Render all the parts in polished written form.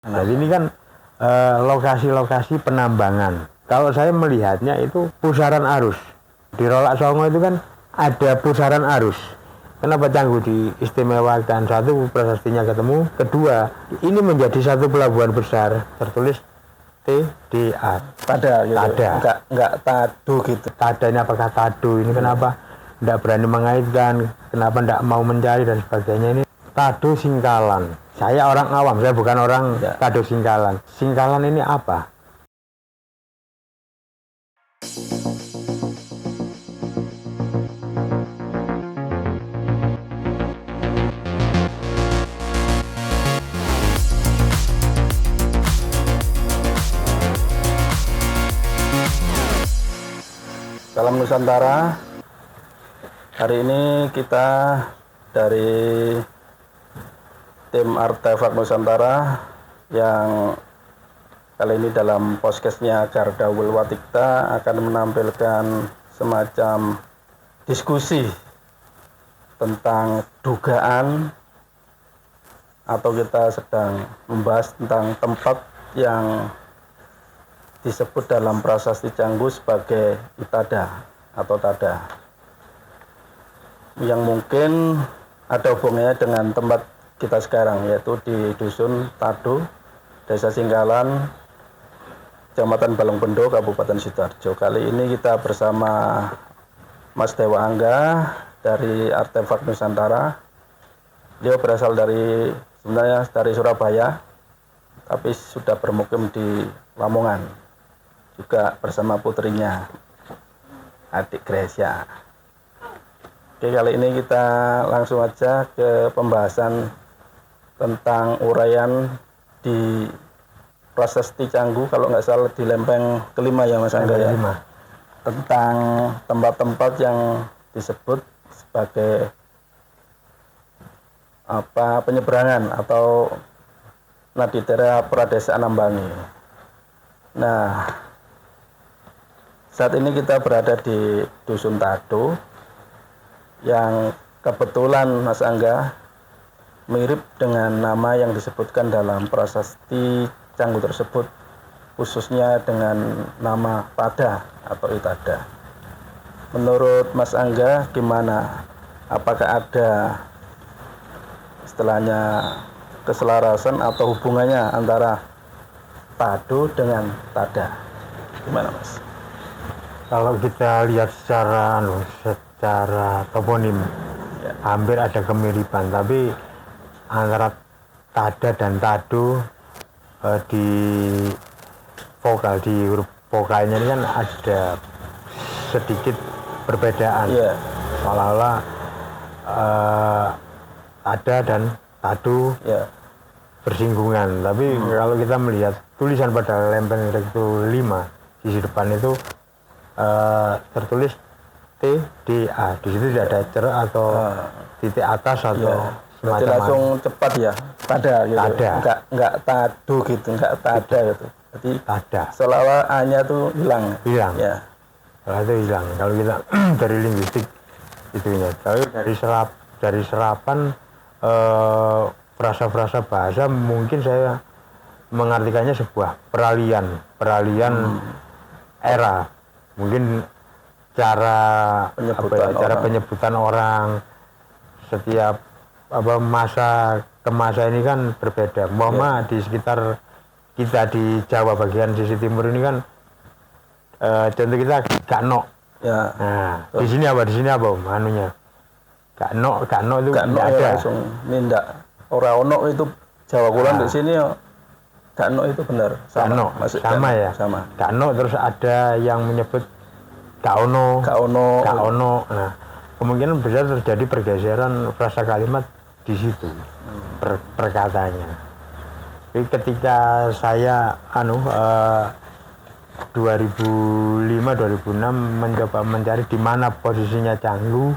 Jadi ini kan lokasi-lokasi penambangan. Kalau saya melihatnya itu pusaran arus. Di Rolak Songo itu kan ada pusaran arus. Kenapa Canggu diistimewakan? Satu, prasastinya ketemu. Kedua, ini menjadi satu pelabuhan besar. Tertulis TDA. Tada gitu. Tada. Enggak tadu gitu. Tada ini apakah tadu? Ini kenapa tidak berani mengaitkan? Kenapa tidak mau mencari dan sebagainya? Ini Tado Singkalan. Saya orang awam, saya bukan orang Tado Singkalan. Singkalan ini apa? Salam Nusantara. Hari ini kita dari tim Artefak Nusantara yang kali ini dalam podcastnya Garda Wilwatikta akan menampilkan semacam diskusi tentang dugaan atau kita sedang membahas tentang tempat yang disebut dalam prasasti Canggu sebagai Itada atau Tada, yang mungkin ada hubungannya dengan tempat kita sekarang, yaitu di Dusun Tado, Desa Singkalan, Kecamatan Balongbendo, Kabupaten Sidoarjo. Kali ini kita bersama Mas Dewa Angga dari Artefak Nusantara. Dia berasal sebenarnya dari Surabaya, tapi sudah bermukim di Lamongan. Juga bersama putrinya, adik Gracia. Oke, kali ini kita langsung aja ke pembahasan tentang uraian di Prasasti Canggu, kalau nggak salah di lempeng kelima ya Mas Angga ya. Tentang tempat-tempat yang disebut sebagai penyeberangan atau Naditera Pradesaan Ambangi. Nah, saat ini kita berada di Dusun Tado yang kebetulan Mas Angga mirip dengan nama yang disebutkan dalam prasasti Canggu tersebut, khususnya dengan nama Tada atau Itada. Menurut Mas Angga gimana? Apakah ada istilahnya keselarasan atau hubungannya antara Tado dengan Tada? Gimana Mas? Kalau kita lihat secara toponim hampir ada kemiripan, tapi antara Tada dan Tado di huruf vokalnya ini kan ada sedikit perbedaan. Seolah-olah Tada dan Tado bersinggungan, tapi kalau kita melihat tulisan pada lempeng rekto 5 sisi depan itu tertulis TDA. Di situ tidak ada cerak atau titik atas atau semacam. Langsung cepat ya, Tada gitu. Enggak Tado gitu, enggak Tada gitu. Jadi Tada. Seolah-olah A-nya tuh hilang. Ya. Kalau itu hilang. Kalau kita dari linguistik itunya. Tapi dari serapan frasa-frasa bahasa mungkin saya mengartikannya sebuah peralihan era. Mungkin cara penyebutan orang setiap masa ke masa ini kan berbeda. Di sekitar kita di Jawa bagian sisi timur ini kan contoh kita Gakno. Nah, di sini apa anunya? Gakno itu enggak ada. Langsung nindak. Ora ono itu Jawa Kulon di sini ya. Gakno itu benar sama ya. Sama. Gakno, terus ada yang menyebut Gaono. Nah, kemungkinan besar terjadi pergeseran frasa kalimat di situ perkataannya. Jadi ketika saya 2005-2006 mencoba mencari di mana posisinya Canggu,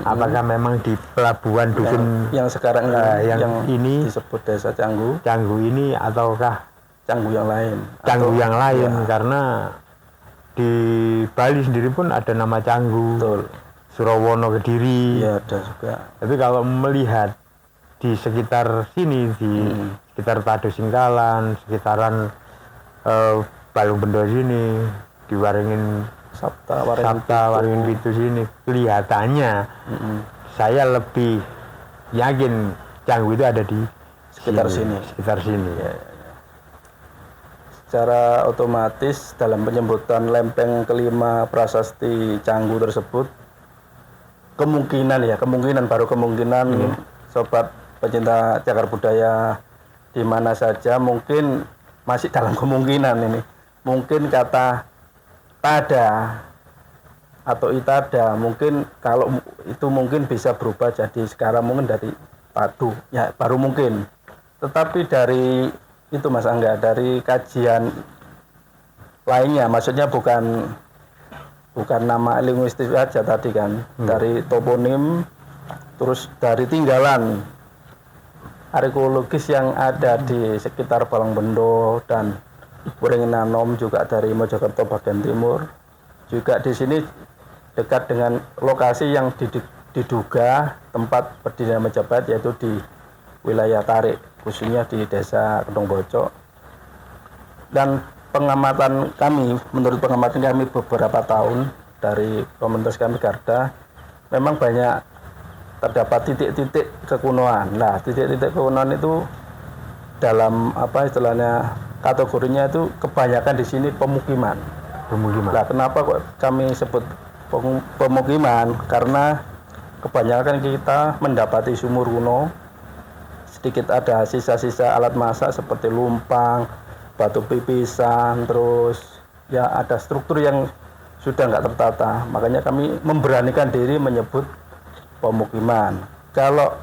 apakah memang di pelabuhan dusun yang sekarang yang ini disebut Desa Canggu ini, ataukah Canggu yang lain? Karena di Bali sendiri pun ada nama Canggu. Betul. Surawono Kediri. Iya, ada juga. Tapi kalau melihat di sekitar sini, di sekitar Tado Singkalan, sekitaran Balung Bendo sini, di Waringin Sabta, Waringin Pitu sini, kelihatannya saya lebih yakin Canggu itu ada di sekitar sini. Ya. Secara otomatis dalam penyebutan lempeng kelima prasasti Canggu tersebut, kemungkinan sobat pecinta cagar budaya di mana saja mungkin masih dalam kemungkinan ini. Mungkin kata tada atau itada mungkin kalau itu mungkin bisa berubah jadi sekarang mungkin dari padu ya, baru mungkin. Tetapi dari itu Mas Angga, dari kajian lainnya, maksudnya bukan nama linguistik aja tadi kan, dari toponim, terus dari tinggalan arkeologis yang ada di sekitar Balong Bendo dan Waringin Anom, juga dari Mojokerto bagian timur, juga di sini dekat dengan lokasi yang diduga tempat berdirinya Majapahit, yaitu di wilayah Tarik, khususnya di desa Kedung Bocok. Dan menurut pengamatan kami beberapa tahun dari komunitas kami Garda, memang banyak terdapat titik-titik kekunoan. Nah, titik-titik kekunoan itu dalam kategorinya itu kebanyakan di sini pemukiman. Nah, kenapa kok kami sebut pemukiman? Karena kebanyakan kita mendapati sumur kuno, sedikit ada sisa-sisa alat masak seperti lumpang, batu pipisan, terus ya ada struktur yang sudah nggak tertata. Makanya kami memberanikan diri menyebut pemukiman. Kalau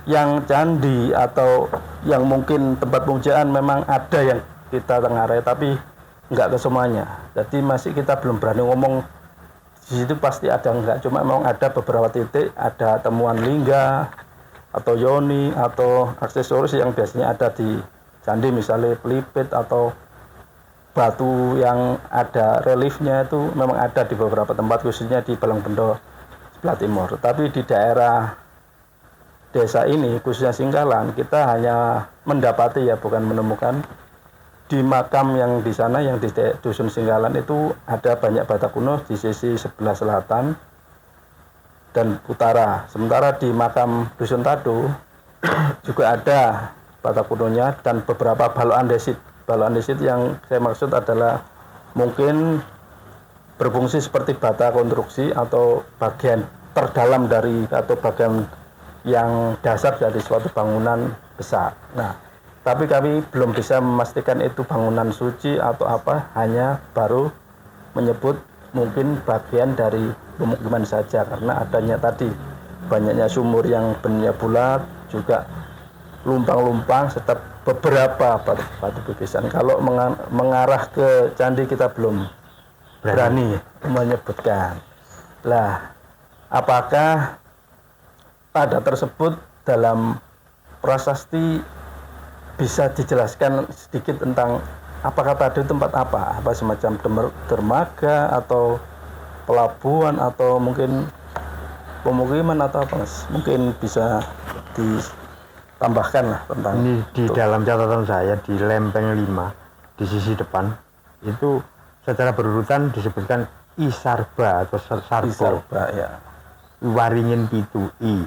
yang candi atau yang mungkin tempat pemujaan memang ada yang kita tengarai, tapi nggak ke semuanya. Jadi masih kita belum berani ngomong di situ pasti ada, enggak. Cuma memang ada beberapa titik, ada temuan lingga atau yoni atau aksesoris yang biasanya ada di candi, misalnya pelipit atau batu yang ada reliefnya, itu memang ada di beberapa tempat, khususnya di Balong Bendo sebelah timur. Tapi di daerah desa ini, khususnya Singkalan, kita hanya mendapati ya, bukan menemukan. Di makam yang di sana, yang di dusun Singkalan itu ada banyak bata kuno di sisi sebelah selatan dan utara. Sementara di makam dusun Tado juga ada bata kunonya dan beberapa balok andesit. Balok andesit yang saya maksud adalah mungkin berfungsi seperti bata konstruksi atau bagian terdalam dari atau bagian yang dasar dari suatu bangunan besar. Nah, tapi kami belum bisa memastikan itu bangunan suci atau apa, hanya baru menyebut mungkin bagian dari pemukiman saja, karena adanya tadi banyaknya sumur yang bentuknya bulat, juga lumpang-lumpang serta beberapa batu pipisan. Kalau mengarah ke candi kita belum berani menyebutkan. Lah, apakah pada tersebut dalam prasasti bisa dijelaskan sedikit tentang apakah tadi tempat apa semacam dermaga atau pelabuhan atau mungkin pemukiman atau apa, Mas? Mungkin bisa ditambahkan lah tentang ini di itu. Dalam catatan saya di lempeng 5 di sisi depan itu secara berurutan disebutkan Isarba atau Sarbo. Isarba, ya. Waringin Pitu I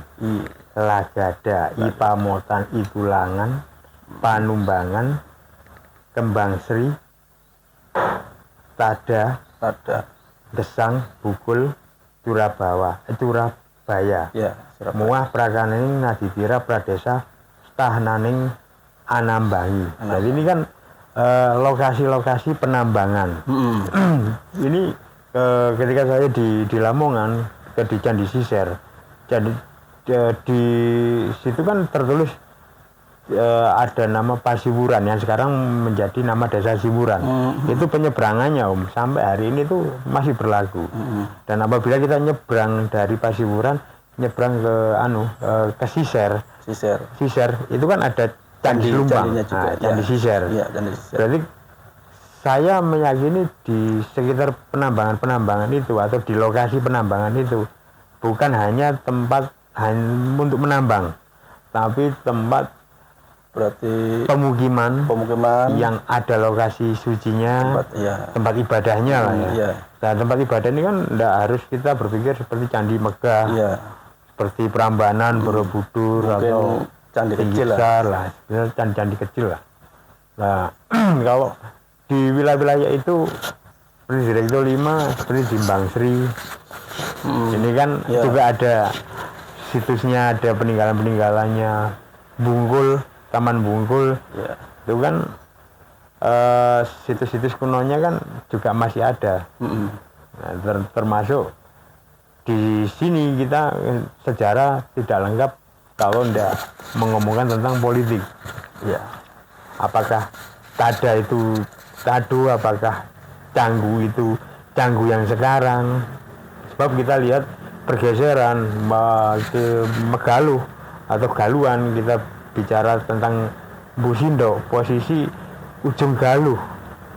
Lagada I Pamotan I Tulangan Panumbangan Kembang Sri Tada Gesang Bukul Turabaya Ya, Muah Prakaning Naditira Pradesa Stahnaning Anambangi. Jadi ini kan lokasi-lokasi penambangan. Ini ketika saya di Lamongan di Candi Siser, jadi di situ kan tertulis ada nama Pasiwuran yang sekarang menjadi nama Desa Siwuran. Itu penyeberangannya sampai hari ini tuh masih berlaku. Dan apabila kita nyebrang dari Pasiwuran nyebrang ke Siser itu kan ada Candi Lumbang, Candi Siser. Ya, Candi Siser. Berarti saya meyakini di sekitar penambangan itu atau di lokasi penambangan itu bukan hanya tempat untuk menambang, tapi tempat berarti pemukiman yang ada lokasi sucinya, tempat ibadahnya lah ya. Iya. Nah, tempat ibadah ini kan tidak harus kita berpikir seperti Candi Megah, seperti Prambanan, Borobudur, mungkin atau candi kecil lah, candi kecil lah. Nah, kalau di wilayah-wilayah itu seperti Direktur 5, seperti Jimbang Sri, ini kan juga ada situsnya, ada peninggalan-peninggalannya. Bungkul, Taman Bungkul, itu kan situs-situs kunonya kan juga masih ada. Nah, termasuk di sini kita sejarah tidak lengkap kalau tidak mengomongkan tentang politik. Apakah Tada itu Tadu, apakah Canggu itu Canggu yang sekarang? Sebab kita lihat pergeseran ke Megaluh atau Galuhan, kita bicara tentang Busindo, posisi ujung Galuh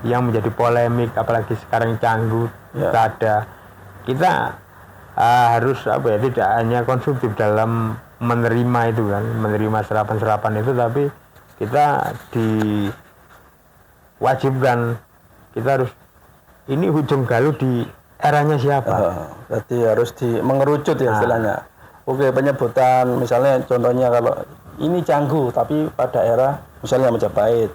yang menjadi polemik, apalagi sekarang Canggu, Tada. Kita harus tidak hanya konsumtif dalam menerima itu kan, menerima serapan-serapan itu, tapi kita diwajibkan, kita harus ini ujung Galuh di eranya siapa. Berarti harus mengerucut ya istilahnya. Oke, penyebutan misalnya contohnya kalau ini Canggu tapi pada era misalnya Majapahit,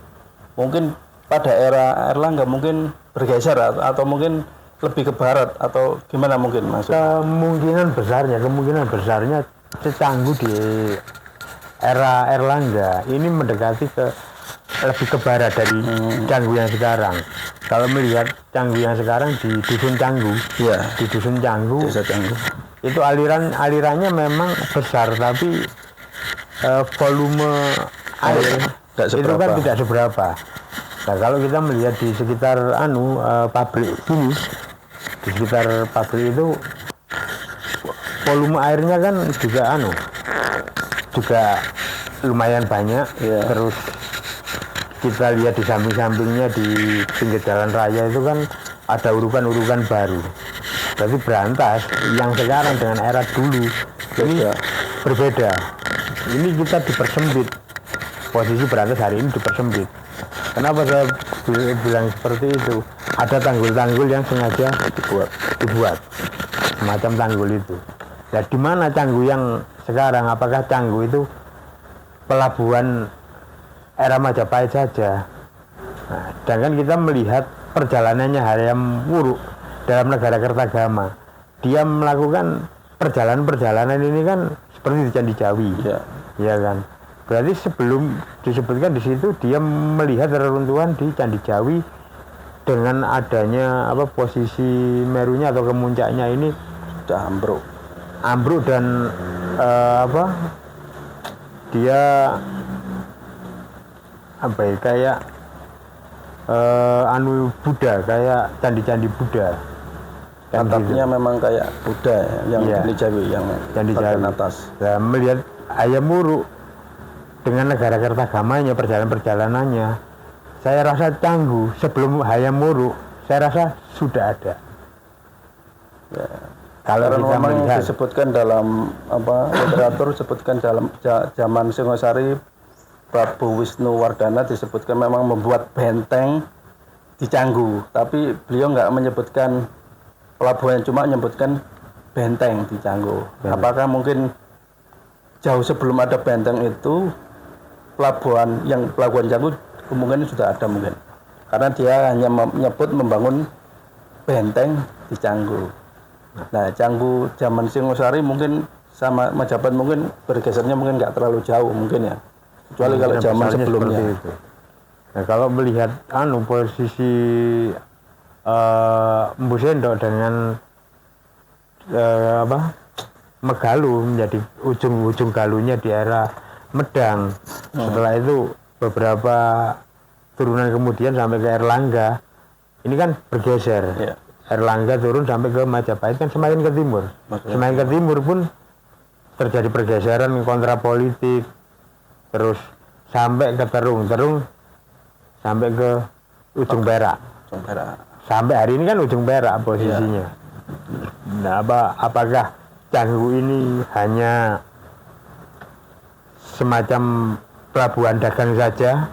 mungkin pada era Erlangga mungkin bergeser atau mungkin lebih ke barat atau gimana mungkin maksudnya? Kemungkinan besarnya Canggu di era Erlangga ini mendekati lebih ke barat dari Canggu yang sekarang. Kalau melihat Canggu yang sekarang di Dusun Canggu, di Dusun Canggu, Desa Canggu, itu alirannya memang besar, tapi volume air itu kan tidak seberapa. Nah, kalau kita melihat di sekitar pabrik ini, di sekitar pabrik itu volume airnya kan juga lumayan banyak. Terus kita lihat di samping-sampingnya di pinggir jalan raya itu kan ada urukan-urukan baru. Berarti berantas yang sekarang dengan era dulu ini berbeda. Ini kita dipersempit, posisi berantas hari ini dipersempit. Kenapa saya bilang seperti itu? Ada tanggul-tanggul yang sengaja dibuat semacam tanggul itu. Nah, di mana Canggu yang sekarang? Apakah Canggu itu pelabuhan era Majapahit saja? Nah, sedangkan kita melihat perjalanannya Hayam Wuruk dalam negara Kertagama, dia melakukan perjalanan ini kan seperti di Candi Jawi, ya kan? Berarti sebelum disebutkan di situ dia melihat reruntuhan di Candi Jawi dengan adanya posisi Merunya atau kemuncaknya ini sudah ambruk dan dia kayak Buddha, kayak candi-candi Buddha. Atapnya memang kayak Buddha yang Candi Jawi yang Candi Jawi atas. Nah, melihat Hayam Wuruk dengan negara Kertagamanya, perjalanannya, saya rasa Canggu sebelum Hayam Wuruk saya rasa sudah ada. Kalau kita memang disebutkan dalam literatur, disebutkan dalam zaman Singosari, Prabu Wisnu Wardana disebutkan memang membuat benteng di Canggu, tapi beliau nggak menyebutkan pelabuhan, cuma menyebutkan benteng di Canggu. Apakah mungkin jauh sebelum ada benteng itu pelabuhan Canggu kemungkinan sudah ada mungkin, karena dia hanya menyebut membangun benteng di Canggu. Nah, Canggu zaman Singosari mungkin sama Majapahit mungkin bergesernya mungkin nggak terlalu jauh mungkin ya, kecuali kalau zaman sebelumnya. Itu. Nah, kalau melihat posisi Mbu Sendok dengan Megaluh menjadi ujung Galuhnya di era Medang. Setelah itu beberapa turunan kemudian sampai ke Erlangga, ini kan bergeser. Erlangga turun sampai ke Majapahit kan semakin ke timur. Semakin ke timur pun terjadi pergeseran kontra politik, terus sampai ke Terung sampai ke ujung Perak. Sampai hari ini kan ujung Perak posisinya. Nah, apakah Canggu ini hanya semacam pelabuhan dagang saja,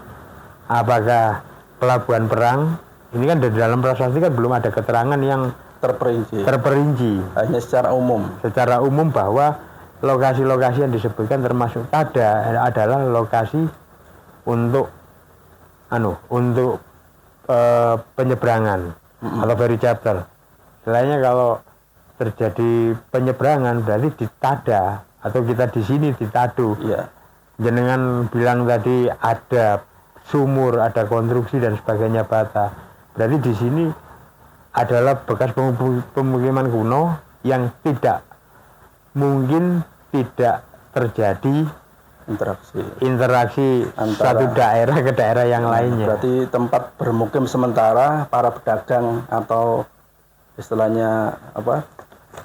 apakah pelabuhan perang? Ini kan di dalam prasasti kan belum ada keterangan yang terperinci. Hanya secara umum bahwa lokasi-lokasi yang disebutkan termasuk Tada adalah lokasi untuk penyeberangan atau ferry charter. Selainnya kalau terjadi penyeberangan berarti di Tada atau kita di sini di Tado. Ya. Jenengan bilang tadi ada sumur, ada konstruksi dan sebagainya bata. Berarti di sini adalah bekas pemukiman kuno yang tidak mungkin tidak terjadi interaksi antara satu daerah ke daerah yang lainnya. Berarti tempat bermukim sementara para pedagang atau istilahnya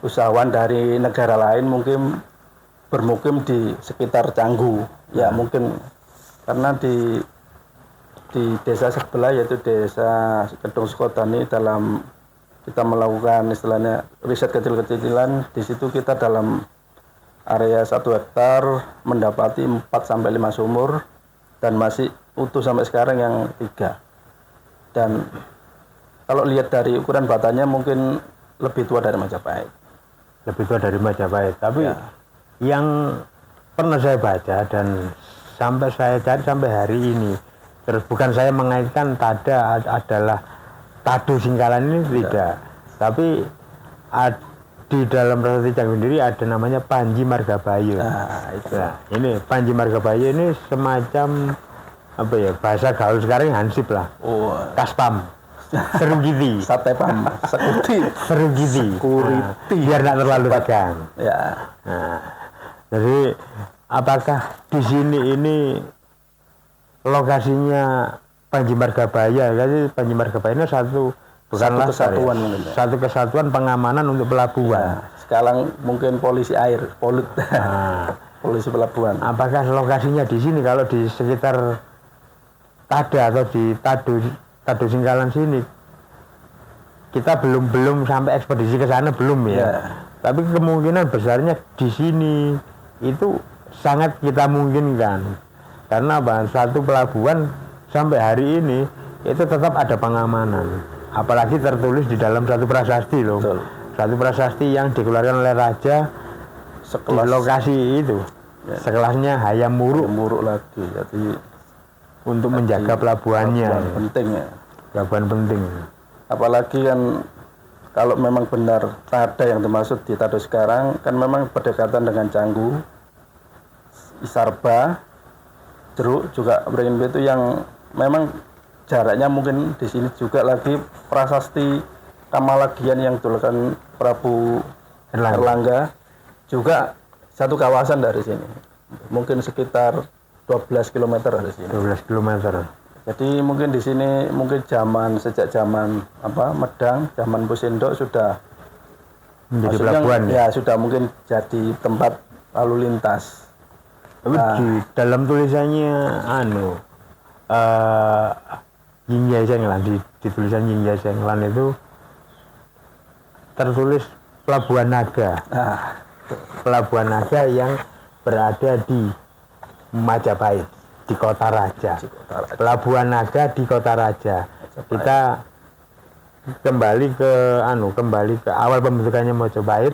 usahawan dari negara lain mungkin bermukim di sekitar Canggu. Ya mungkin karena di desa sebelah yaitu desa Kedung Sukodani, dalam kita melakukan istilahnya riset kecil-kecilan, di situ kita dalam area 1 hektar mendapati 4-5 sumur dan masih utuh sampai sekarang yang 3. Dan kalau lihat dari ukuran batanya mungkin lebih tua dari Majapahit. Tapi yang pernah saya baca dan sampai saya cari sampai hari ini, terus bukan saya mengaitkan Tada adalah Tado Singgalan ini tidak, tapi di dalam prasasti Canggu sendiri ada namanya Panji Margabayo. Ini Panji Margabayo ini semacam bahasa gaul sekarang hansip lah. Kaspam, serugiti, sate pam, serugiti, biar tidak terlalu tegang. Ya. Jadi apakah di sini ini lokasinya Panji Margabaya? Jadi Panji Margabaya ini satu kesatuan pengamanan untuk pelabuhan. Sekarang mungkin polisi air, polisi pelabuhan. Apakah lokasinya di sini? Kalau di sekitar Tada atau di Tado Singgalan sini, kita belum sampai ekspedisi ke sana belum ya. Tapi kemungkinan besarnya di sini itu sangat kita mungkinkan. Karena satu pelabuhan sampai hari ini itu tetap ada pengamanan. Apalagi tertulis di dalam satu prasasti loh. Betul. Satu prasasti yang dikeluarkan oleh raja di lokasi itu. Sekelasnya Hayam Muruk lagi. Jadi untuk menjaga pelabuhannya. Pelabuhan penting. Apalagi kan kalau memang benar Tada yang dimaksud di Tado sekarang kan memang berdekatan dengan Canggu, Isarba, Jeruk juga Beringin itu yang memang jaraknya mungkin di sini juga lagi prasasti Kamalagian yang dituliskan Prabu Erlangga juga satu kawasan dari sini. Mungkin sekitar 12 km dari sini. 12 km. Jadi mungkin di sini sejak zaman Medang, zaman Pusindok sudah menjadi pelabuhan ya, sudah mungkin jadi tempat lalu lintas. Tapi di dalam tulisannya Yingyai Senglan, di tulisan Yingyai Senglan itu tertulis Pelabuhan Naga. Pelabuhan Naga yang berada di Majapahit, di Kota Raja. Pelabuhan Naga di Kota Raja. Kita kembali ke awal pembentukannya Majapahit.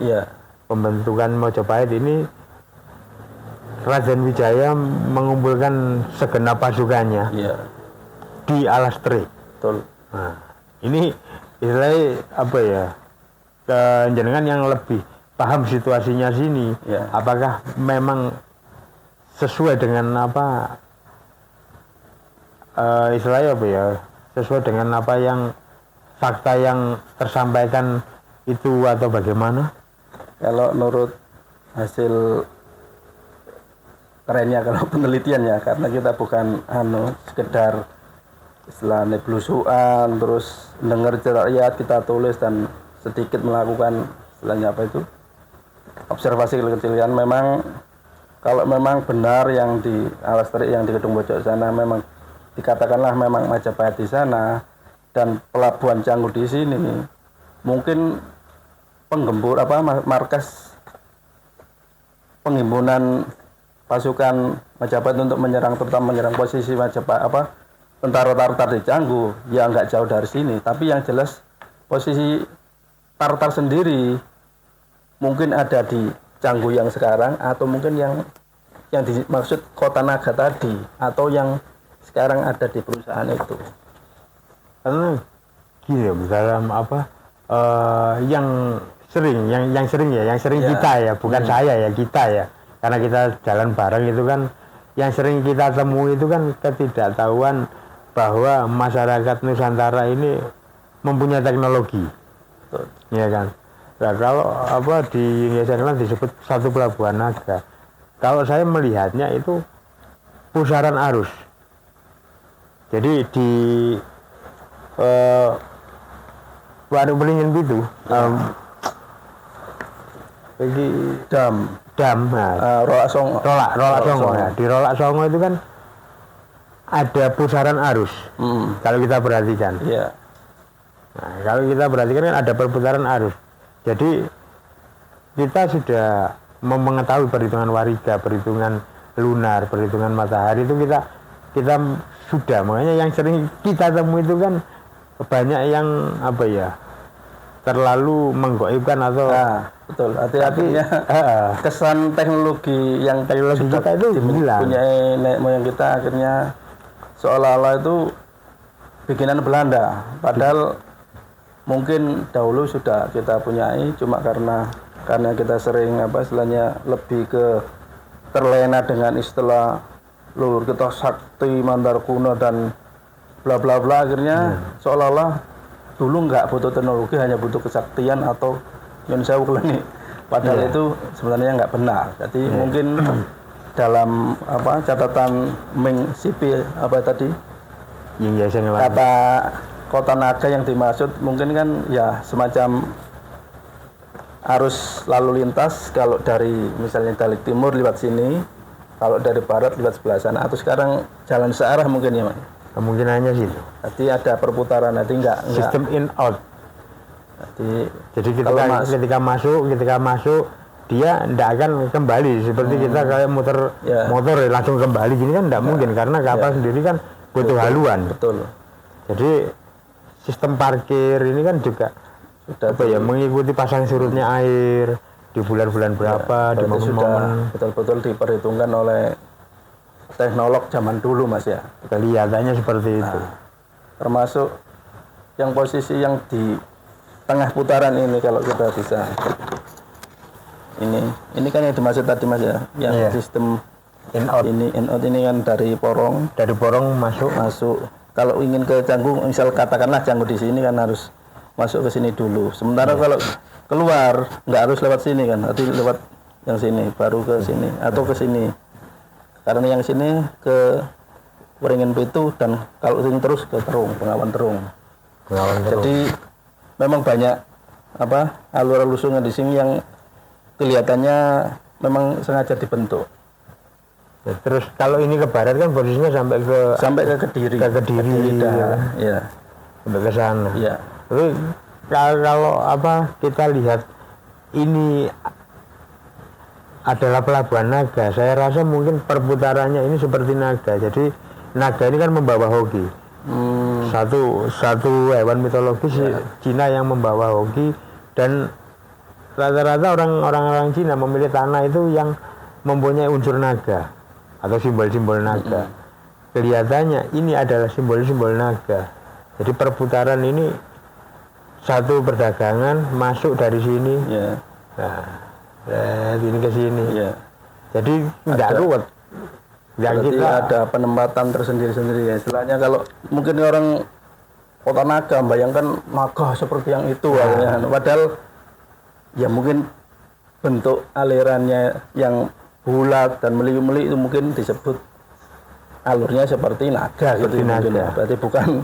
Pembentukan Majapahit ini Raden Wijaya mengumpulkan segenap pasukannya di Alas Terik. Betul. Nah, ini istilahnya jenengan yang lebih paham situasinya sini. Apakah memang sesuai dengan sesuai dengan apa yang fakta yang tersampaikan itu atau bagaimana? Kalau menurut hasil kerennya kalau penelitiannya, karena kita bukan sekedar istilahnya belusuan terus dengar rakyat kita tulis dan sedikit melakukan istilahnya observasi kecil-kecilan. Memang kalau memang benar yang di Alas Terik, yang di Kedung Pojok sana memang dikatakanlah memang Majapahit di sana dan pelabuhan Canggu di sini, mungkin markas penghimpunan pasukan Majapahit untuk menyerang, terutama menyerang posisi Majapahit tentara Tartar di Canggu, ya nggak jauh dari sini. Tapi yang jelas posisi Tartar sendiri mungkin ada di Canggu yang sekarang, atau mungkin yang dimaksud Kota Naga tadi, atau yang sekarang ada di perusahaan itu. Karena gini dalam yang sering kita ya, bukan saya ya, kita ya, karena kita jalan bareng itu kan, yang sering kita temui itu kan ketidaktahuan bahwa masyarakat Nusantara ini mempunyai teknologi. Betul. Ya kan. Nah, kalau di Indonesia kan disebut satu pelabuhan naga. Kalau saya melihatnya itu pusaran arus. Jadi di Warung Beringin itu jadi dam Rolak Songo. Ya. Di Rolak Songo itu kan ada pusaran arus. Kalau kita perhatikan. Yeah. Nah, kalau kita perhatikan kan ada perputaran arus. Jadi kita sudah mengetahui perhitungan wariga, perhitungan lunar, perhitungan matahari itu kita sudah. Makanya yang sering kita temui itu kan banyak yang terlalu menggoibkan atau betul. Artinya kesan teknologi kita itu hilang. Punya nenek moyang kita akhirnya seolah-olah itu bikinan Belanda. Padahal mungkin dahulu sudah kita punyai, cuma karena kita sering istilahnya lebih ke terlena dengan istilah luhur kita sakti mandar kuno dan bla bla bla, akhirnya seolah-olah dulu nggak butuh teknologi, hanya butuh kesaktian atau nyun sewu keleni. Padahal itu sebenarnya nggak benar. Jadi mungkin dalam catatan Ming Sipi tadi kata Kota Naga yang dimaksud mungkin kan ya semacam arus lalu lintas, kalau dari misalnya dari timur lewat sini, kalau dari barat lewat sebelah sana, atau sekarang jalan searah mungkin ya Mas. Kemungkinannya sih. Nanti ada perputaran, nanti enggak sistem in out. Jadi ketika masuk dia tidak akan kembali seperti kita kayak motor langsung kembali gini kan tidak mungkin, karena kapal sendiri kan butuh haluan. Betul. Jadi sistem parkir ini kan juga sudah mengikuti pasang surutnya air di bulan-bulan berapa, di momen-momen betul-betul diperhitungkan oleh teknolog zaman dulu Mas ya. Kelihatannya seperti itu. Termasuk yang posisi yang di tengah putaran ini, kalau kita bisa ini kan yang dimaksud tadi Mas ya, yang sistem in out ini kan dari porong masuk. Kalau ingin ke Canggu, misal katakanlah Canggu di sini kan harus masuk ke sini dulu. Sementara kalau keluar nggak harus lewat sini kan, nanti lewat yang sini baru ke sini atau ke sini. Karena yang sini ke Waringin Pitu, dan kalau ini terus ke Bengawan Terung. Jadi memang banyak alur-alur sungai di sini yang kelihatannya memang sengaja dibentuk. Ya, terus kalau ini ke barat kan posisinya sampai ke Kediri. Ya. Sampai ke sana. Ya. Terus kalau kita lihat ini adalah pelabuhan naga, saya rasa mungkin perputarannya ini seperti naga. Jadi naga ini kan membawa hoki. Satu hewan mitologis Cina yang membawa hoki, dan rata-rata orang Cina memilih tanah itu yang mempunyai unsur naga atau simbol-simbol naga. Kelihatannya ini adalah simbol-simbol naga. Jadi perputaran ini satu perdagangan masuk dari sini, ini ke sini. Jadi tidak ruwet. Berarti ada penempatan tersendiri-sendiri ya. Istilahnya kalau mungkin orang Kota Naga bayangkan naga seperti yang itu, padahal ya mungkin bentuk alirannya yang bulat dan meli-meli itu mungkin disebut alurnya seperti naga gitu mungkin ya. Berarti bukan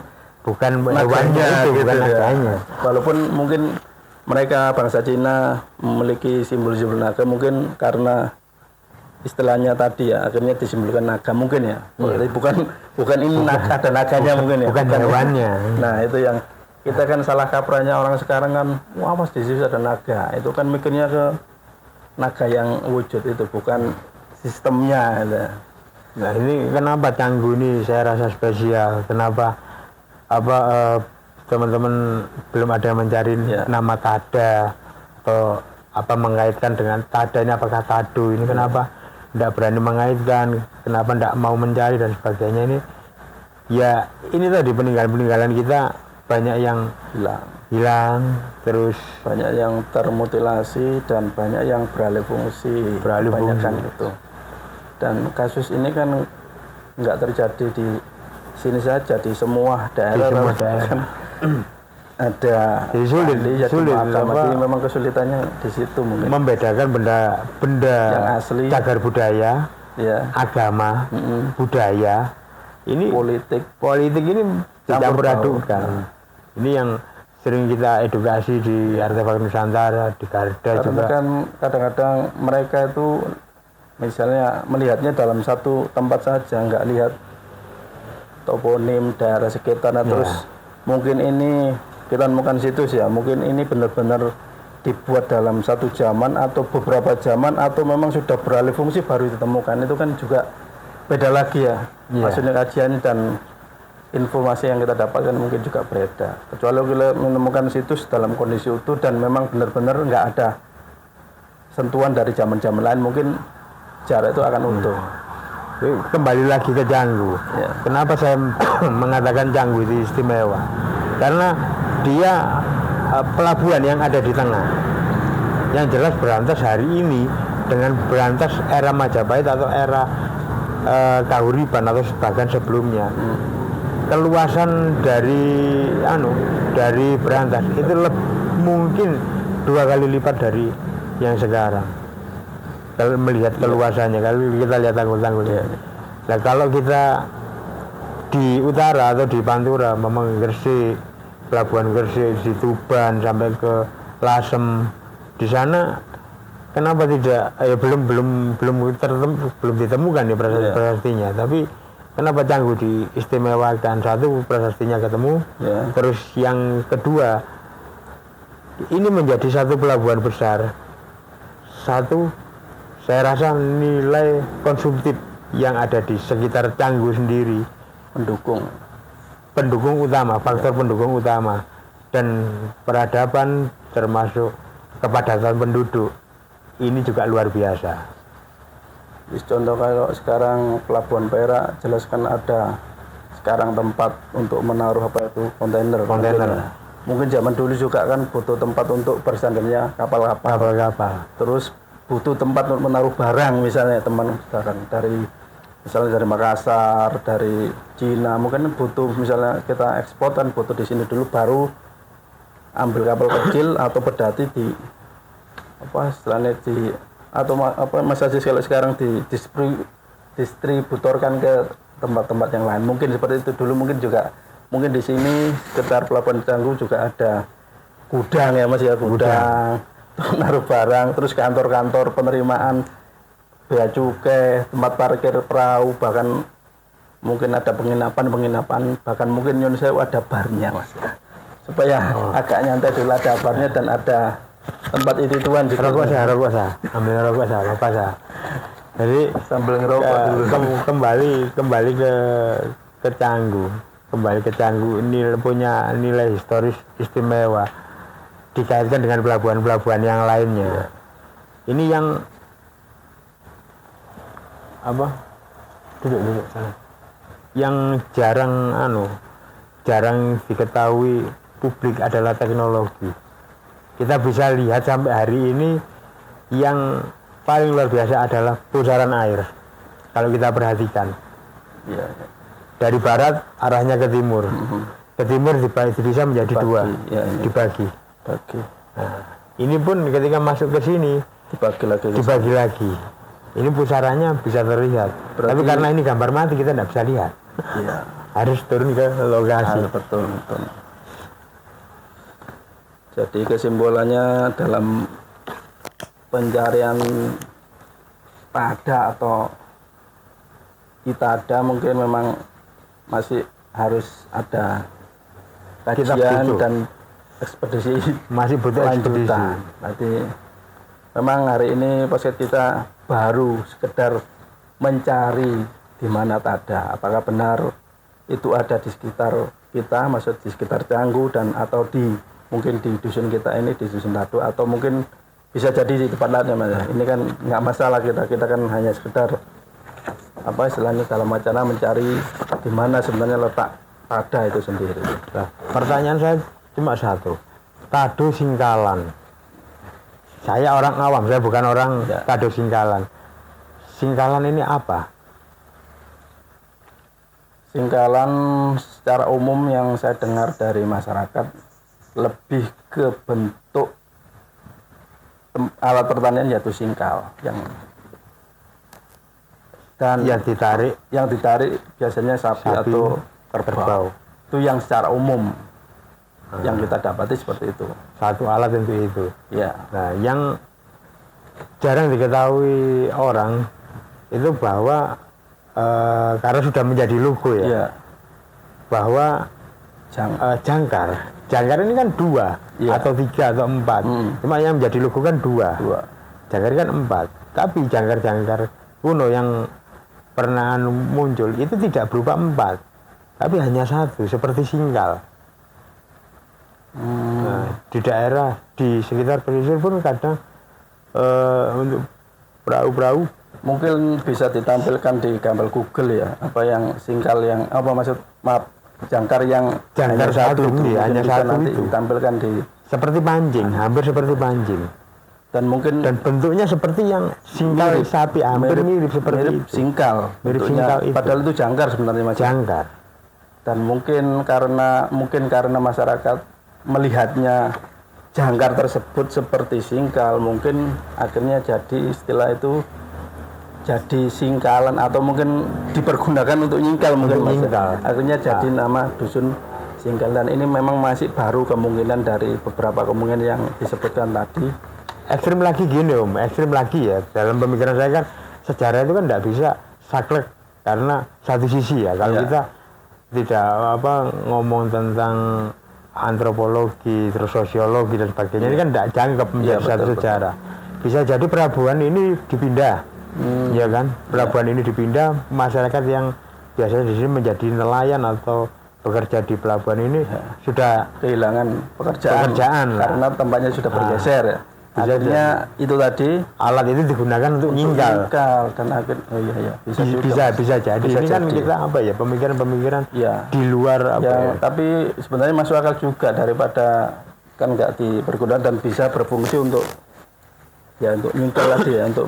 hewannya itu, bukan naganya. Walaupun mungkin mereka bangsa Cina memiliki simbol-simbol naga, mungkin karena istilahnya tadi ya akhirnya disimbolkan naga mungkin ya. Berarti bukan ini naga, ada naganya mungkin ya. Bukan hewannya. Nah, itu yang kita kan salah kaprahnya orang sekarang kan, wah Mas di situ ada naga. Itu kan mikirnya ke naga yang wujud itu, bukan sistemnya gitu. Nah ini kenapa Canggu ini saya rasa spesial, kenapa teman-teman belum ada yang mencari nama Tada atau mengaitkan dengan Tada ini, apakah Tado ini kenapa tidak berani mengaitkan, kenapa tidak mau mencari dan sebagainya. Ini ya ini tadi peninggalan kita banyak yang hilang, terus banyak yang termutilasi dan banyak yang beralih fungsi. Itu. Dan kasus ini kan nggak terjadi di sini saja, di semua daerah, kan ada sulit, jadi memang kesulitannya di situ mungkin. Membedakan benda yang asli, cagar budaya, agama, budaya, ini politik ini campur adukkan. Ini yang sering kita edukasi di Artefak Nusantara, di Garda. Karena juga kan kadang-kadang mereka itu misalnya melihatnya dalam satu tempat saja, nggak lihat toponim daerah sekitar. Terus mungkin ini kita temukan situs ya, mungkin ini benar-benar dibuat dalam satu zaman atau beberapa zaman, atau memang sudah beralih fungsi baru ditemukan. Itu kan juga beda lagi ya. Maksudnya kajian dan informasi yang kita dapatkan mungkin juga berbeda. Kecuali kita menemukan situs dalam kondisi utuh dan memang benar-benar nggak ada sentuhan dari zaman-zaman lain, mungkin jarak itu akan utuh. Kembali lagi ke Canggu. Kenapa saya mengatakan Canggu itu istimewa? Karena dia pelabuhan yang ada di tengah. Yang jelas berantas hari ini dengan berantas era Majapahit atau era Kahuriban atau bahkan sebelumnya. Keluasan dari berantas itu mungkin 2 kali lipat dari yang sekarang. Kalau melihat keluasannya, kalau kita lihat tanggul-tanggulnya. Nah kalau kita di utara atau di Pantura, memang Gresik, pelabuhan Gresik, di Tuban sampai ke Lasem, di sana kenapa tidak belum ditemukan ya prasastinya, tapi kenapa Canggu diistimewakan? Satu, prasastinya ketemu, terus yang kedua, ini menjadi satu pelabuhan besar. Satu, saya rasa nilai konsumtif yang ada di sekitar Canggu sendiri pendukung utama, faktor pendukung utama, dan peradaban termasuk kepadatan penduduk ini juga luar biasa. Contoh kalau sekarang Pelabuhan Perak, jelaskan ada sekarang tempat untuk menaruh kontainer. Mungkin zaman dulu juga kan butuh tempat untuk bersandarnya kapal-kapal. Terus butuh tempat untuk menaruh barang, misalnya dari Makassar, dari Cina, mungkin butuh, misalnya kita ekspor kan butuh di sini dulu, baru ambil kapal kecil atau pedati kalau sekarang distributorkan ke tempat-tempat yang lain. Mungkin seperti itu dulu. Mungkin di sini sekitar Pelabuhan Canggu juga ada gudang ya Mas ya, gudang naruh barang, terus kantor-kantor penerimaan bea cukai, tempat parkir perahu, bahkan mungkin ada penginapan, bahkan mungkin Indonesia ada barnya Mas ya, supaya agak nyantai dulu, ada barnya dan ada tempat itu-ituan juga. Rokok saya ambil rokok saya. Jadi sambil ngerokok dulu. Kembali ke Canggu. Ini punya nilai historis istimewa dikaitkan dengan pelabuhan-pelabuhan yang lainnya. Ini yang duduk sana. Yang jarang diketahui publik adalah teknologi. Kita bisa lihat sampai hari ini yang paling luar biasa adalah pusaran air. Kalau kita perhatikan, dari barat arahnya ke timur, ke timur bisa menjadi dibagi. Nah, ini pun ketika masuk ke sini dibagi lagi. Ini pusarannya bisa terlihat. Tapi karena ini gambar mati kita tidak bisa lihat. Harus turun ke lokasi. Betul. Jadi kesimpulannya dalam pencarian Tada atau kita ada, mungkin memang masih harus ada kajian dan ekspedisi, masih butuh lanjutan. Nanti memang hari ini posket kita baru sekedar mencari di mana Tada. Apakah benar itu ada di sekitar kita, maksud di sekitar Canggu dan atau mungkin di dusun kita ini, di dusun Tado, atau mungkin bisa jadi di tempat lainnya, Mas. Ini kan nggak masalah, kita kan hanya sekedar apa istilahnya dalam wacana mencari di mana sebenarnya letak Tada itu sendiri. Nah, pertanyaan saya cuma satu. Tado Singkalan. Saya orang awam, saya bukan orang Tado Singkalan. Singkalan ini apa? Singkalan secara umum yang saya dengar dari masyarakat lebih ke bentuk alat pertanian yaitu singkal yang ditarik biasanya sapi atau kerbau. Itu yang secara umum yang kita dapati seperti itu. Satu alat untuk itu. Ya. Nah, yang jarang diketahui orang itu bahwa karena sudah menjadi logo ya. Bahwa jangkar ini kan 2 atau 3 atau 4. Cuma yang menjadi logo kan 2. Jangkar kan 4. Tapi jangkar-jangkar kuno yang pernah muncul itu tidak berupa 4, tapi hanya 1 seperti singkal. Nah, di daerah di sekitar pesisir pun kadang untuk perahu-perahu mungkin bisa ditampilkan di gambar Google ya, apa yang singkal yang apa jangkar yang jangkar satu itu hanya satu itu ditampilkan di seperti pancing, hampir seperti pancing, dan bentuknya seperti yang singkal sapi, hampir mirip seperti mirip itu. Singkal itu. Padahal itu jangkar sebenarnya, Mas. Jangkar. Dan mungkin karena masyarakat melihatnya jangkar tersebut seperti singkal, mungkin akhirnya jadi istilah itu jadi singkalan atau mungkin dipergunakan untuk nyingkal mungkin, Mas. Akhirnya jadi nama dusun singkal, dan ini memang masih baru kemungkinan dari beberapa kemungkinan yang disebutkan tadi. Ekstrim lagi gini Om, ekstrim lagi ya, dalam pemikiran saya kan sejarah itu kan tidak bisa saklek karena satu sisi ya, kalau kita tidak ngomong tentang antropologi terus sosiologi dan sebagainya, ini kan tidak jangkep menjadi satu sejarah. Bisa jadi pelabuhan ini dipindah, ya kan, pelabuhan ini dipindah, masyarakat yang biasanya di sini menjadi nelayan atau bekerja di pelabuhan ini sudah kehilangan pekerjaan karena tempatnya sudah bergeser ya. Akhirnya itu tadi alat itu digunakan untuk nyingkal dan akhirnya bisa jadi. Ini kan kita pemikiran di luar tapi sebenarnya masuk akal juga, daripada kan nggak dipergunakan dan bisa berfungsi untuk nyingkal tadi ya, untuk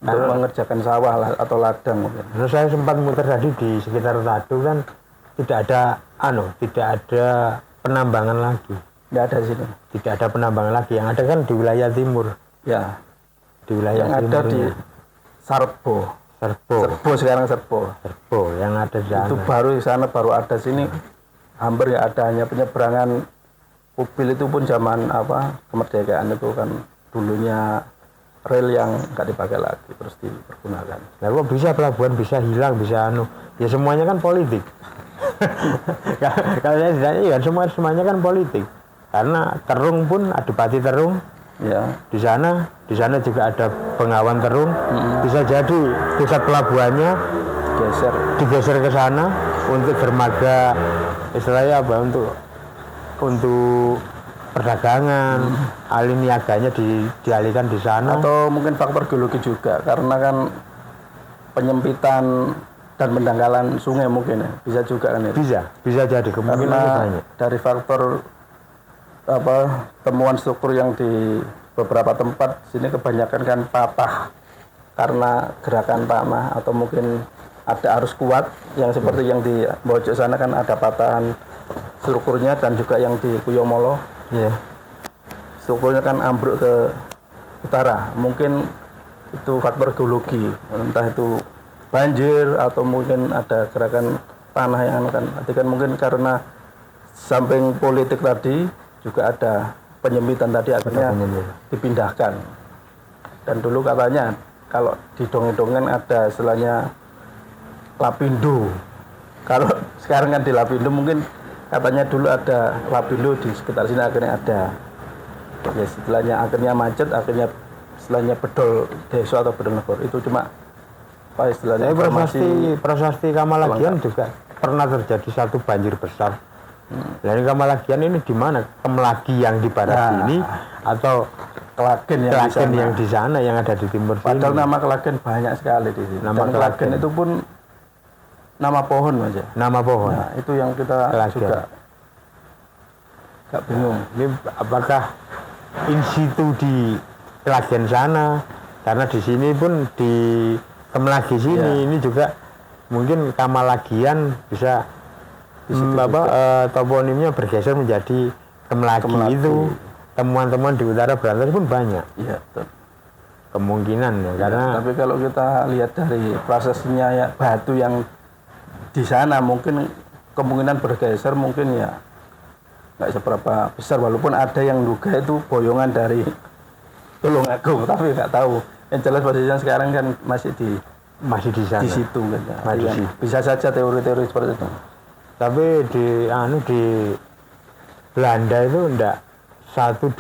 mengerjakan sawah atau ladang mungkin. Saya sempat muter tadi di sekitar Tado kan tidak ada penambangan lagi. Tidak ada di sini. Tidak ada penambangan lagi. Yang ada kan di wilayah timur. Ya. Di wilayah yang timur. Ada di Serpo sekarang Serpo. Yang ada di sana. Itu baru di sana, baru ada sini. Hampir ya ada, hanya penyeberangan mobil itu pun zaman kemerdekaan itu kan dulunya rel yang nggak dipakai lagi terus dipergunakan. Nah, kok bisa pelabuhan bisa hilang, bisa ya semuanya kan politik. Kalau saya ditanya ya semuanya kan politik. Karena Terung pun Adipati Terung di sana juga ada Bengawan Terung. Bisa jadi pusat pelabuhannya digeser ke sana untuk dermaga, istilahnya untuk perdagangan, alih niaganya dialihkan di sana. Atau mungkin faktor geologi juga, karena kan penyempitan dan pendangkalan sungai mungkin ya, bisa juga kan ya. Bisa jadi kemungkinan banyak. Dari faktor temuan struktur yang di beberapa tempat sini kebanyakan kan patah karena gerakan tanah, atau mungkin ada arus kuat yang seperti yang di Bojok sana kan ada patahan strukturnya, dan juga yang di Kuyomolo strukturnya kan ambruk ke utara. Mungkin itu faktor geologi, entah itu banjir atau mungkin ada gerakan tanah yang kan mungkin karena samping politik tadi juga ada penyempitan tadi, akhirnya dipindahkan. Dan dulu katanya kalau di dongeng-dongeng ada istilahnya Lapindo. Kalau sekarang kan di Lapindo, mungkin katanya dulu ada Lapindo di sekitar sini, akhirnya ada ya istilahnya akhirnya macet, akhirnya istilahnya bedol desa atau bedol negara itu cuma apa istilahnya prasasti Kamalagian juga pernah terjadi satu banjir besar. Dari Kamalagian ini di mana? Kemelagi yang di barat sini atau Klagen yang di sana yang ada di timur sini? Padahal nama Klagen banyak sekali di sini. Nama Dan Klagen itu pun nama pohon aja. Nama pohon. Nah, itu yang kita Klagen. juga gak bingung. Ini apakah in situ di Klagen sana? Karena di sini pun di Kemelagi sini ini juga mungkin Kamalagian bisa toponimnya bergeser menjadi Kemelagi. Itu temuan-temuan di utara Berantas pun banyak. Iya, betul. Kemungkinan ya, karena tapi kalau kita lihat dari prosesnya ya batu yang di sana mungkin kemungkinan bergeser mungkin ya nggak seberapa besar, walaupun ada yang duga itu boyongan dari Tulungagung, tapi nggak tahu. Yang jelas posisinya sekarang kan masih di sana. Di situ kan. Masih bisa saja teori-teori seperti itu. Tapi di Belanda itu enggak 1-2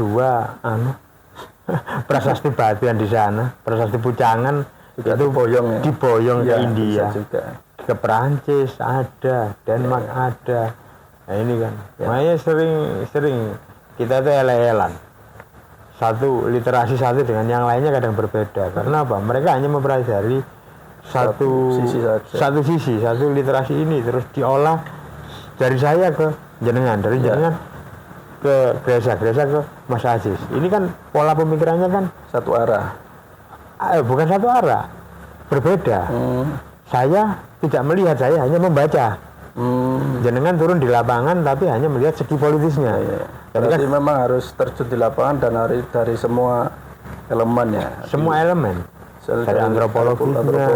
prasasti batu yang di sana, prasasti Pucangan juga itu diboyong ke India, juga. Ke Perancis ada, Denmark ada. Nah ini kan, makanya sering kita tuh ele-elan. Satu literasi satu dengan yang lainnya kadang berbeda. Karena apa? Mereka hanya mempelajari satu literasi ini terus diolah dari saya ke jenengan, dari jenengan ke Gresa ke Mas Aziz. Ini kan pola pemikirannya kan satu arah. Bukan satu arah, berbeda. Saya tidak melihat, saya hanya membaca. Jenengan turun di lapangan tapi hanya melihat segi politisnya. Tapi kan memang harus terjun di lapangan dan dari semua elemen ya. Semua elemen. Dari antropologinya,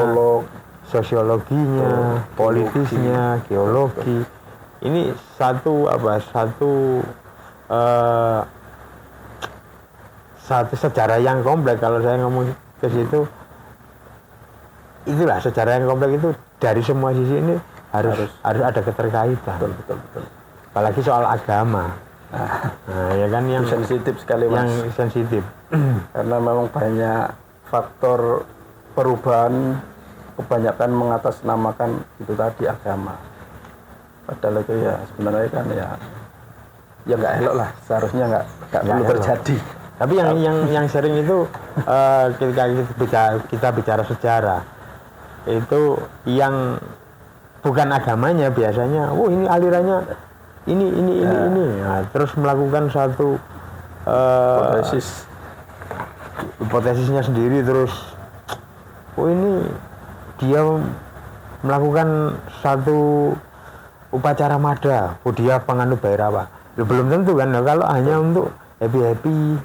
sosiologinya, politisnya, geologi. Ini satu sejarah yang kompleks. Kalau saya ngomong ke situ, itulah sejarah yang kompleks itu dari semua sisi ini harus ada keterkaitan. Betul. Apalagi soal agama. Nah, ya kan yang sensitif sekali, Mas. Yang sensitif. Karena memang banyak faktor perubahan, kebanyakan mengatasnamakan itu tadi agama. Padahal itu ya sebenarnya kan ya nggak elok lah, seharusnya nggak perlu terjadi. Tapi yang sering itu ketika kita bicara sejarah itu yang bukan agamanya biasanya, ini alirannya ini. Nah, terus melakukan satu hipotesisnya sendiri, terus ini dia melakukan satu upacara mada, dia penganut Bhairava. Belum tentu kan, kalau hanya untuk happy.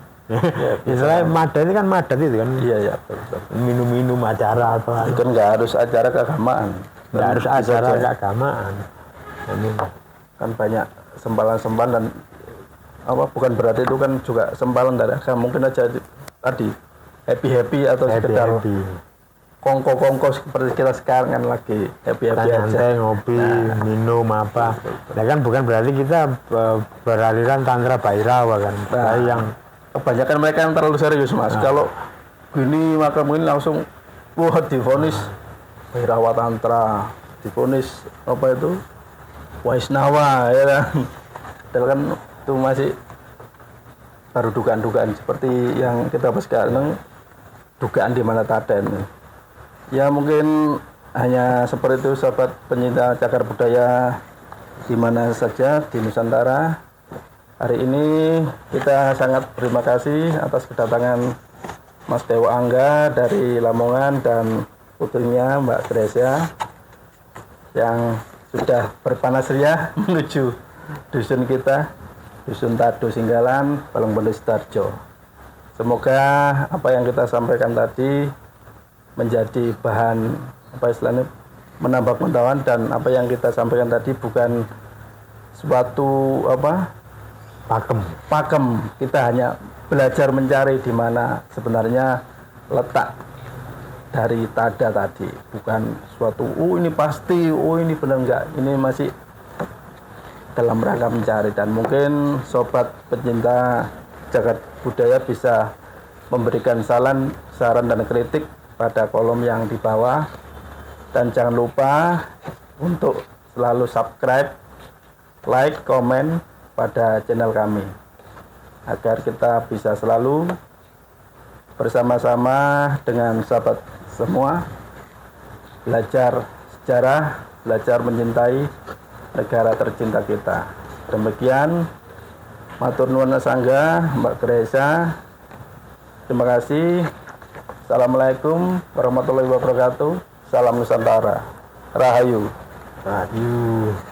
Misalnya mada ini kan madat itu kan. Iya, betul. Minum-minum acara atau itu kan nggak harus acara keagamaan. Nggak harus acara keagamaan. Ini kan banyak sempalan-sempalan dan bukan berarti itu kan juga sempalan dari agama. Mungkin aja tadi happy atau sekedar kongko seperti kita sekarang kan lagi happy aja, ngopi, minum apa. Nah kan bukan berarti kita beraliran tantra Bhairava kan. Yang kebanyakan mereka yang terlalu serius, Mas. Kalau gini maka mungkin langsung divonis Bhairava tantra, divonis Waisnawa, ya kan. Padahal kan itu masih baru dugaan-dugaan seperti yang kita bahas sekarang, dugaan di mana Taden. Ya mungkin hanya seperti itu, sahabat pencinta cagar budaya di mana saja di Nusantara. Hari ini kita sangat berterima kasih atas kedatangan Mas Dewa Angga dari Lamongan dan putrinya Mbak Gresa yang sudah berpanas ria menuju dusun kita, Dusun Tado Singgalan, Balongbendo Sidoarjo. Semoga apa yang kita sampaikan tadi menjadi bahan menambah pengetahuan, dan apa yang kita sampaikan tadi bukan suatu pakem. Kita hanya belajar mencari di mana sebenarnya letak dari tada tadi, bukan suatu ini pasti, ini benar enggak. Ini masih dalam rangka mencari, dan mungkin sobat pencinta Jagat Budaya bisa memberikan saran dan kritik pada kolom yang di bawah. Dan jangan lupa untuk selalu subscribe, like, komen pada channel kami agar kita bisa selalu bersama-sama dengan sahabat semua belajar sejarah, belajar mencintai negara tercinta kita. Demikian, matur nuwun sangga, Mbak Gresa. Terima kasih. Assalamualaikum warahmatullahi wabarakatuh. Salam Nusantara. Rahayu. Rahayu.